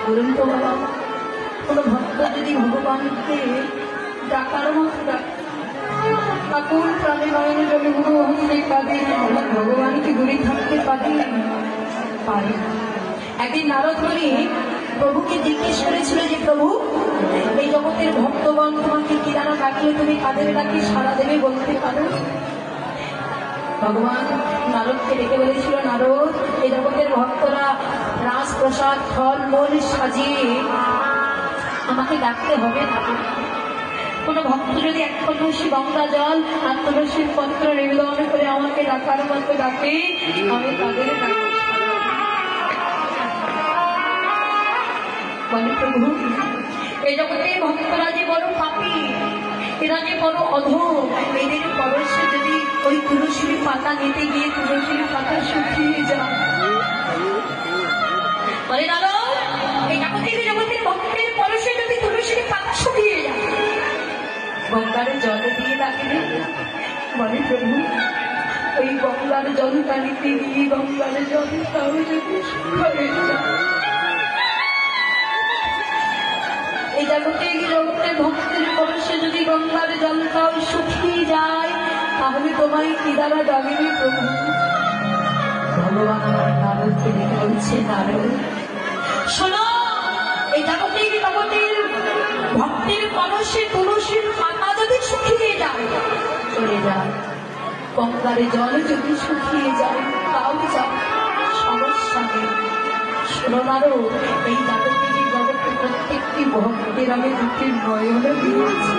বলুন তো বাবা, কোন ভক্ত যদি ভগবানকে ডাকার মতো ঠাকুর প্রাণে নয়নে জলে গুরু হচ্ছে কাঁদে, ভগবানকে দূরে থাকতে পারে? একদিন নারদ মুনি প্রভুকে জিজ্ঞেস করেছিল যে প্রভু, এই জগতের ভক্তগণ তোমাকে কি দ্বারা ডাকলে তুমি কাদের ডাকে সাড়া দেবে বলতে পারো? ভগবান নারদকে ডেকে বলেছিল, নারদ, এই জগতের ভক্তরা রাজপ্রসাদ ফল মূল সাজিয়ে আমাকে ডাকতে হবে না। কোন ভক্ত যদি এক কলসি গঙ্গা জল আর তুলসীর পত্র নিবেদন করে আমাকে ডাকার মতো ডাকে, আমি তাদের ডাকবো। বলে প্রভু, এই জগতে ভক্তরা যে বড় পাপী, এরা যে বড় অধম, এদের পরশে যদি ওই তুলসীর পাতা নিতে গিয়ে তুলসীর পাতা শুকিয়ে যায়। বলে দাদা, এই জগতের ভক্তের পরশে যদি তুলসীর পাতা শুকিয়ে যায়, গঙ্গার জল দিয়ে ডাকবে? বলে প্রভু, ওই গঙ্গার জলটা নিতে গিয়ে গঙ্গার জলটাও যদি শুকিয়ে যায়, এই জগতের ভক্তের পরশে যদি গঙ্গার জলটাও শুকিয়ে যায়, তাহলে তোমায় কি দ্বারা ডাকবে প্রভু? ভগবান আমার নারদকে দেখে বলছে, নারদ শোনো, এই জগতের ভক্তের পরশে তুলসীর পাতা যদি শুকিয়ে যায় চলে যায়, গঙ্গার জল যদি শুকিয়ে যায় তাও যায়, সমস্যা নেই। শোনো নারদ, এই জগতের প্রত্যেকটি ভক্তের আমি দুটি নয়ন দিয়েছি,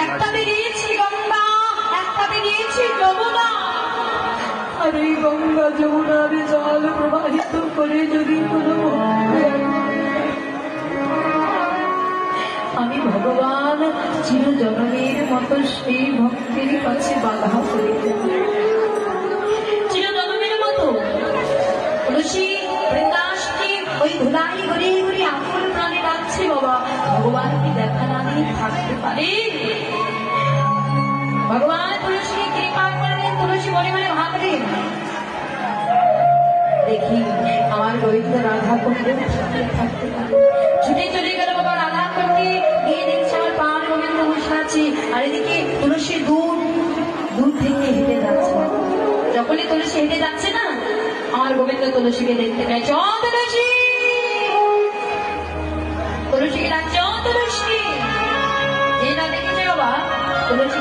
একটাতে দিয়েছি গঙ্গা, একটাতে দিয়েছি যমুনা। আর এই গঙ্গা যমুনার জল প্রবাহিত করে যদি কোনো আমি ভগবান চিরজনমের মতো সেই ভক্তের কাছে বাধা করে চিরজনমের মতো তুলসী বৃন্দাসকে ওই ধুলাই গড়িয়ে গড়িয়ে আকুল প্রাণে ডাকছে, বাবা ভগবানকে দেখা না দিয়ে থাকতে পারে? ভগবান তুলসীকে কৃপা করলেন, তুলসী মনে মনে ভাবলেন, দেখি আমার গোবিন্দ রাধা কুণ্ডে থাকতে পারে। ছুটে চলে গেল বাবা রাধা কুণ্ডে, গিয়ে দেখছে আমার প্রাণ গোবিন্দ বসে আছে, আর এদিকে তুলসী দূর থেকে হেঁটে যাচ্ছে। যখনই তুলসী হেঁটে যাচ্ছে না, আমার গোবিন্দ তুলসীকে দেখতে পায়, চ তুলসী, তুলসীকে ডাকছে, ও তুলসী। যে না দেখেছে বাবা তুলসী